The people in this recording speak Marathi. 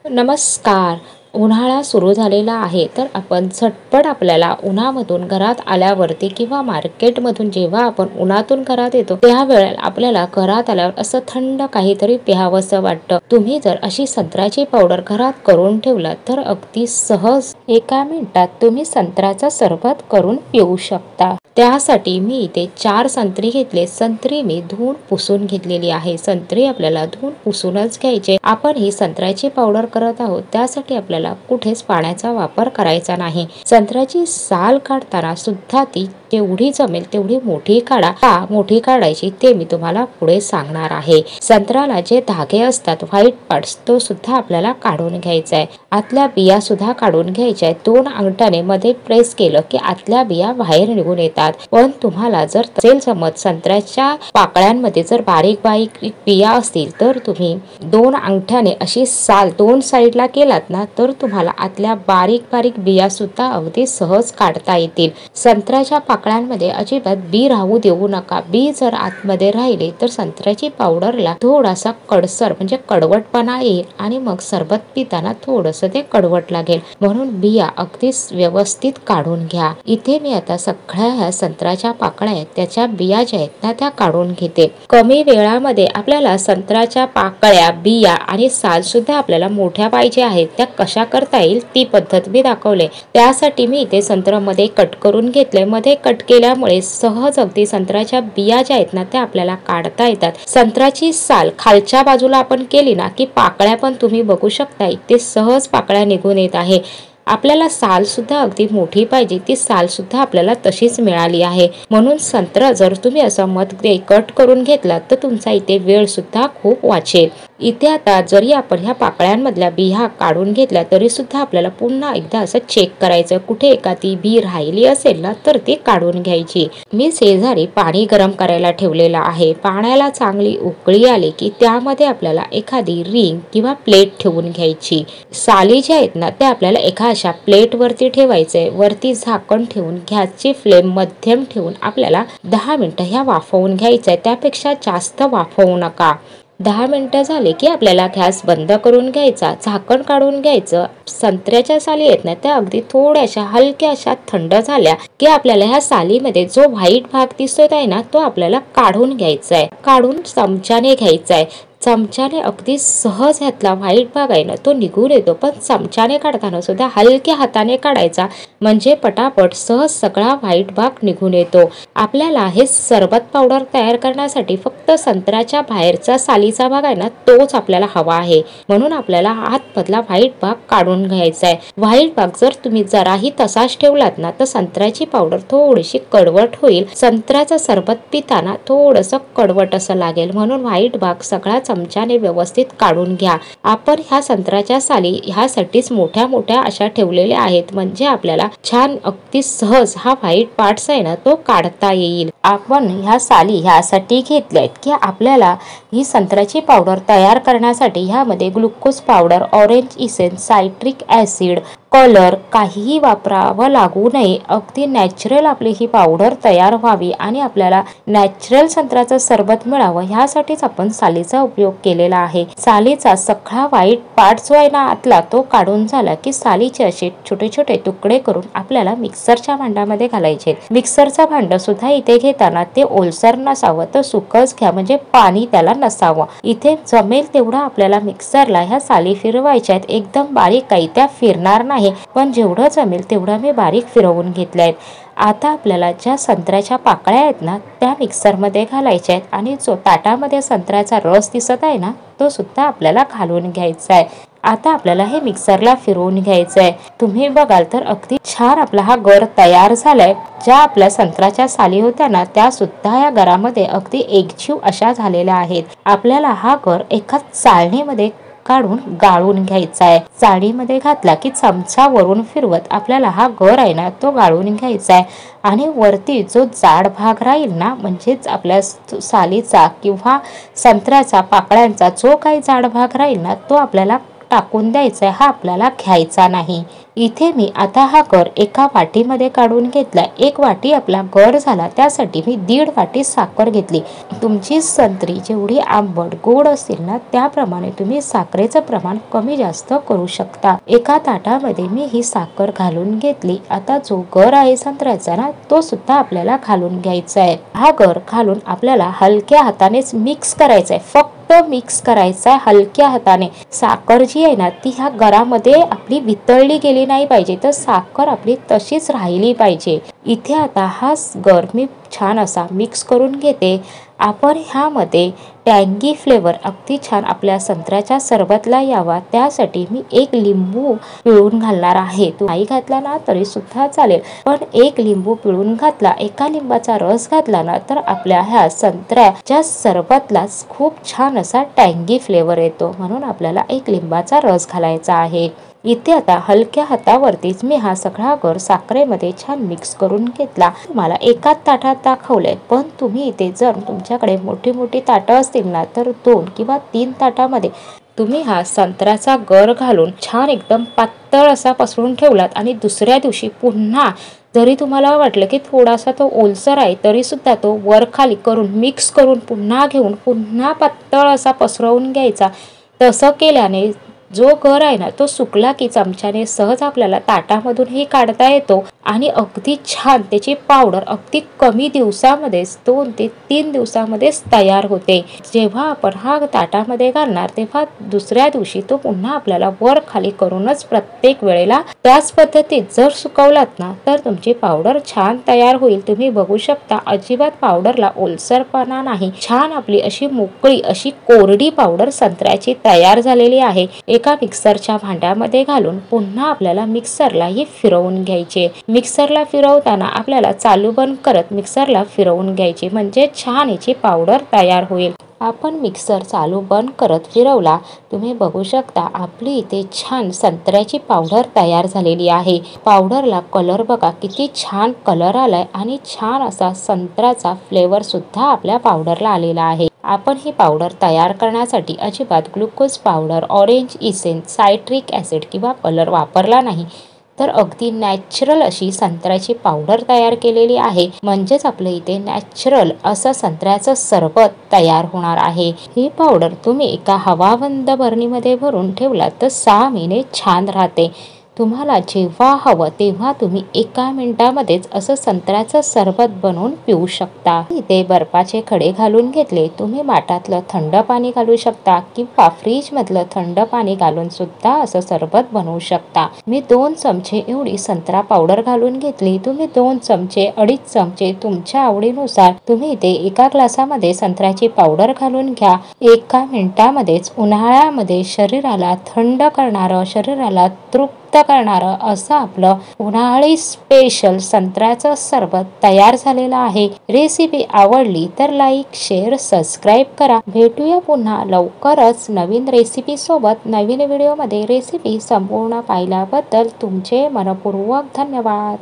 नमस्कार. उन्हाळा सुरू झालेला आहे, तर आपण झटपट आपल्याला उन्हामधून घरात आल्यावरती किंवा मार्केटमधून जेव्हा आपण उन्हातून घरात येतो त्यावेळेला आपल्याला घरात आल्यावर असं थंड काहीतरी प्यावंसं वाटतं. तुम्ही जर अशी संत्र्याची पावडर घरात करून ठेवला तर अगदी सहज एका मिनिटात तुम्ही संत्र्याचं सरबत करून पिऊ शकता. त्यासाठी मी इथे 4 संत्री घेतले. संत्री मी धुवून पुसून घेतलेली आहे. संत्री आपल्याला धुवून पुसूनच घ्यायचे. आपण ही संत्र्याची पावडर करत आहोत, त्यासाठी आपल्याला कुठेच पाण्याचा वापर करायचा नाही. संत्र्याची साल काढताना सुद्धा ती जेवढी जमेल तेवढी मोठी काढा. का मोठी काढायची ते मी तुम्हाला पुढे सांगणार आहे. संत्र्याला जे धागे असतात, व्हाईट पार्ट्स, तो सुद्धा आपल्याला काढून घ्यायचा आहे. आतल्या बिया सुद्धा काढून घ्यायच्या आहेत. 2 अंगठाने मध्ये प्रेस केलं की आतल्या बिया बाहेर निघून येतात. पण तुम्हाला जर तसेल जमत, संत्र्याच्या पाकळ्यांमध्ये जर बारीक बारीक बिया असतील तर तुम्ही 2 अंगठ्याने अशी साल 2 साईडला केलात ना, तर तुम्हाला आतल्या बारीक बारीक बिया सुद्धा अगदी सहज काढता येतील. संत्र्याच्या पाकळ्यांमध्ये अजिबात बी राहू देऊ नका. बी जर आतमध्ये राहिले तर संत्र्याची पावडरला थोडासा कडसर म्हणजे कडवटपणा येईल आणि मग सरबत पिताना थोडंसं ते कडवट लागेल. म्हणून बिया अगदी व्यवस्थित काढून घ्या. इथे मी आता सगळ्या ह्या संत्र्याच्या पाकळ्या आहेत त्याच्या बिया ज्या आहेत ना त्या काढून घेते. कमी वेळामध्ये आपल्याला संत्र्याच्या पाकळ्या, बिया आणि साल सुद्धा आपल्याला मोठ्या पाहिजे आहेत, त्या कशा करता येईल ती पद्धत मी दाखवले. त्यासाठी मी इथे संत्र मध्ये कट करून घेतले. मध्ये कट केल्यामुळे सहज अगदी संत्र्याच्या बिया ज्या आहेत ना त्या आपल्याला काढता येतात. संत्र्याची साल खालच्या बाजूला आपण केली ना की पाकळ्या पण तुम्ही बघू शकता, इथे सहज पाकळ्या निघून येत आहे. आपल्याला साल सुद्धा अगदी मोठी पाहिजे, ती साल सुद्धा आपल्याला तशीच मिळाली आहे. म्हणून संत्र जर तुम्ही असं मध्ये कट करून घेतला तर तुमचा इथे वेळ सुद्धा खूप वाचेल. इथे आता जरी आपण ह्या पाकळ्यांमधल्या बिया काढून घेतल्या तरी सुद्धा आपल्याला पुन्हा एकदा असं चेक करायचं. कुठे एखादी बी राहिली असेल ना तर ती काढून घ्यायची. मी शेजारी पाणी गरम करायला ठेवलेलं आहे. पाण्याला चांगली उकळी आली की त्यामध्ये आपल्याला एखादी रिंग किंवा प्लेट ठेवून घ्यायची. साली ज्या आहेत ना त्या आपल्याला एका अशा प्लेट वरती ठेवायचे. वरती झाकण ठेवून गॅसची फ्लेम मध्यम ठेवून आपल्याला 10 मिनिटं ह्या वाफवून घ्यायचंय. त्यापेक्षा जास्त वाफवू नका. 10 मिनिटं झाले की आपल्याला गॅस बंद करून घ्यायचा, झाकण काढून घ्यायचं. संत्र्याच्या साली आहेत ना त्या अगदी थोड्याशा हलक्या अशा थंड झाल्या की आपल्याला ह्या सालीमध्ये जो व्हाईट भाग दिसत आहे ना तो आपल्याला काढून घ्यायचा आहे. काढून चमच्याने घ्यायचा आहे. चमच्याने अगदी सहज ह्यातला व्हाईट भाग आहे ना तो निघून येतो. पण चमच्याने काढताना सुद्धा हलक्या हाताने काढायचा, म्हणजे पटापट सहज सगळा व्हाईट भाग निघून येतो. आपल्याला हे सरबत पावडर तयार करण्यासाठी फक्त संत्र्याच्या बाहेरचा सालीचा भाग आहे ना तोच आपल्याला हवा आहे. म्हणून आपल्याला आतमधला व्हाईट भाग काढून घ्यायचा आहे. व्हाईट भाग जर तुम्ही जराही तसाच ठेवलात ना तर संत्र्याची पावडर थोडीशी कडवट होईल. संत्र्याचं सरबत पिताना थोडंसं कडवट असं लागेल. म्हणून व्हाईट भाग सगळा चमच्याने व्यवस्थित काढून घ्या. आपण ह्या संत्र्याच्या साली ह्यासाठीच मोठ्या मोठ्या अशा ठेवलेल्या आहेत, म्हणजे आपल्याला छान अगदी सहज हा व्हाईट पार्ट्स आहे ना तो काढता येईल. आपण ह्या साली ह्यासाठी घेतल्यात की आपल्याला ही संत्र्याची पावडर तयार करण्यासाठी ह्यामध्ये glucose powder, orange essence, citric acid, colour काहीही वापरावं लागू नये. अगदी नॅचरल आपली ही पावडर तयार व्हावी आणि आपल्याला नॅचरल संत्र्याचं सरबत मिळावं ह्यासाठीच आपण सालीचा उपयोग केलेला आहे. सालीचा सगळा व्हाईट पार्ट जो आहे ना आतला तो काढून झाला की सालीचे असे छोटे छोटे तुकडे करून आपल्याला मिक्सरच्या भांड्यामध्ये घालायचे. मिक्सरचं भांड सुद्धा इथे घेताना ते ओलसर नसावं, तर सुकच घ्या, म्हणजे पाणी त्याला नसावं. इथे जमेल तेवढा आपल्याला मिक्सरला ह्या साली फिरवायच्या आहेत. एकदम बारीक काही त्या फिरणार नाही, पण जेवढं जमेल तेवढं मी बारीक फिरवून घेतले आहेत. आता आपल्याला ज्या संत्र्याच्या पाकळ्या आहेत ना त्या मिक्सरमध्ये घालायच्या आहेत आणि जो ताटामध्ये संत्र्याचा रस दिसत आहे ना तो सुद्धा आपल्याला घालून घ्यायचा आहे. आता आपल्याला हे मिक्सरला फिरवून घ्यायचं आहे. तुम्ही बघाल तर अगदी छान आपला हा गर तयार झालाय. ज्या आपल्या संत्र्याच्या साली होत्या ना त्या सुद्धा या गरामध्ये अगदी एकजीव अशा झालेल्या आहेत. आपल्याला हा गर एका चाळणीमध्ये काढून गाळून घ्यायचा आहे. चाळणीमध्ये घातला की चमचा वरून फिरवत आपल्याला हा गर आहे ना तो गाळून घ्यायचा आहे. आणि वरती जो जाड भाग राहील ना, म्हणजेच आपल्या सालीचा किंवा संत्र्याचा पाकळ्यांचा जो काही जाड भाग राहील ना तो आपल्याला टाकून द्यायचा हा आपल्याला घ्यायचा नाही। इथे मी आता हा गर एका वाटीमध्ये काढून घेतला। एक वाटी आपला गर झाला त्यासाठी मी 1.5 वाटी साखर घेतली। तुमची संत्री जेवढी आंबट गोड असतील ना त्याप्रमाणे तुम्ही साखरेचं प्रमाण कमी जास्त करू शकता। एका ताटामध्ये मी ही साखर घालून घेतली। आता जो गर आहे संत्र्याचा ना तो सुद्धा आपल्याला घालून घ्यायचा आहे। हा गर घालून आपल्याला हलक्या हातानेच मिक्स करायचा आहे, फक्त मिक्स करायचा आहे हलक्या हाताने। साखर जी आहे ना ती ह्या गरामध्ये आपली वितळली गेली नाही पाहिजे, तर साखर आपली तशीच राहिली पाहिजे। इथे आता हा गर मी छान असा मिक्स करून घेते। आपण ह्यामध्ये टँगी फ्लेवर अगदी छान आपल्या संत्र्याच्या सरबतला यावा त्यासाठी मी 1 लिंबू पिळून घालणार आहे। तू नाही घातला ना तरी सुद्धा चालेल, पण 1 लिंबू पिळून घातला, एका लिंबाचा रस घातला ना तर आपल्या ह्या संत्र्याच्या सरबतला खूप छान असा टँगी फ्लेवर येतो, म्हणून आपल्याला 1 लिंबाचा रस घालायचा आहे। इथे आता हलक्या हातावरतीच मी हा सगळा गर साखरेमध्ये छान मिक्स करून घेतला। तुम्हाला एकाच ताटात दाखवलंय, पण तुम्ही इथे जर तुमच्याकडे मोठी मोठी ताटं असतील ना तर 2 किंवा 3 ताटामध्ये तुम्ही हा संत्र्याचा गर घालून छान एकदम पातळ असा पसरून ठेवलात आणि दुसऱ्या दिवशी पुन्हा जरी तुम्हाला वाटलं की थोडासा तो ओलसर आहे तरी सुद्धा तो वर खाली करून मिक्स करून पुन्हा घेऊन पुन्हा पातळ असा पसरवून घ्यायचा। तसं केल्याने जो गर आहे ना तो सुकला की चमच्याने सहज आपल्याला ताटामधूनही काढता येतो आणि अगदी छान त्याची पावडर अगदी कमी दिवसामध्येच 2 ते 3 दिवसामध्येच तयार होते। जेव्हा आपण हा ताटामध्ये घालणार तेव्हा दुसऱ्या दिवशी तो पुन्हा आपल्याला वर खाली करूनच प्रत्येक वेळेला त्याच पद्धतीत जर सुकवलात ना तर तुमची पावडर छान तयार होईल। तुम्ही बघू शकता अजिबात पावडरला ओलसरपणा नाही, छान आपली अशी मोकळी अशी कोरडी पावडर संत्र्याची तयार झालेली आहे। एका मिक्सरच्या भांड्यामध्ये घालून पुन्हा आपल्याला मिक्सरला ही फिरवून घ्यायचे। मिक्सरला फिरवताना आपल्याला चालू बंद करत मिक्सरला फिरवून घ्यायचे, म्हणजे छान याची पावडर तयार होईल। आपण मिक्सर चालू बंद करत फिरवला, तुम्ही बघू शकता आपली इथे छान संत्र्याची पावडर तयार झालेली आहे। पावडरला कलर बघा किती छान कलर आलाय आणि छान असा संत्र्याचा फ्लेवर सुद्धा आपल्या पावडरला आलेला आहे। आपण ही पावडर तयार करण्यासाठी अजिबात glucose powder, orange essence, citric acid किंवा कलर वापरला नाही, तर अगदी नॅचरल अशी संत्र्याची पावडर तयार केलेली आहे। म्हणजेच आपल्या इथे नॅचरल असं संत्र्याचं सरबत तयार होणार आहे। ही पावडर तुम्ही एका हवाबंद बरणीमध्ये भरून ठेवलात तर 6 महिने छान राहते। तुम्हाला जेव्हा हवं तेव्हा तुम्ही 1 मिनिटामध्येच असं संत्र्याचं सरबत बनवून पिऊ शकता। इथे बर्फाचे खडे घालून घेतले, तुम्ही माठातलं थंड पाणी घालू शकता किंवा फ्रीज मधलं थंड पाणी घालून सुद्धा असं सरबत बनवू शकता। मी 2 चमचे एवढी संत्रा पावडर घालून घेतली, तुम्ही 2 चमचे 2.5 चमचे तुमच्या आवडीनुसार तुम्ही इथे एका ग्लासामध्ये संत्र्याची पावडर घालून घ्या। 1 मिनिटामध्येच उन्हाळ्यामध्ये शरीराला थंड करणारं, शरीराला तृप्त करणारं असं आपलं उन्हाळी स्पेशल संत्र्याचं सरबत तयार झालेलं आहे। रेसिपी आवडली तर लाईक, शेअर, सबस्क्राईब करा। भेटूया पुन्हा लवकरच नवीन रेसिपी सोबत। नवीन व्हिडिओमध्ये रेसिपी संपूर्ण पाहिल्याबद्दल तुमचे मनपूर्वक धन्यवाद।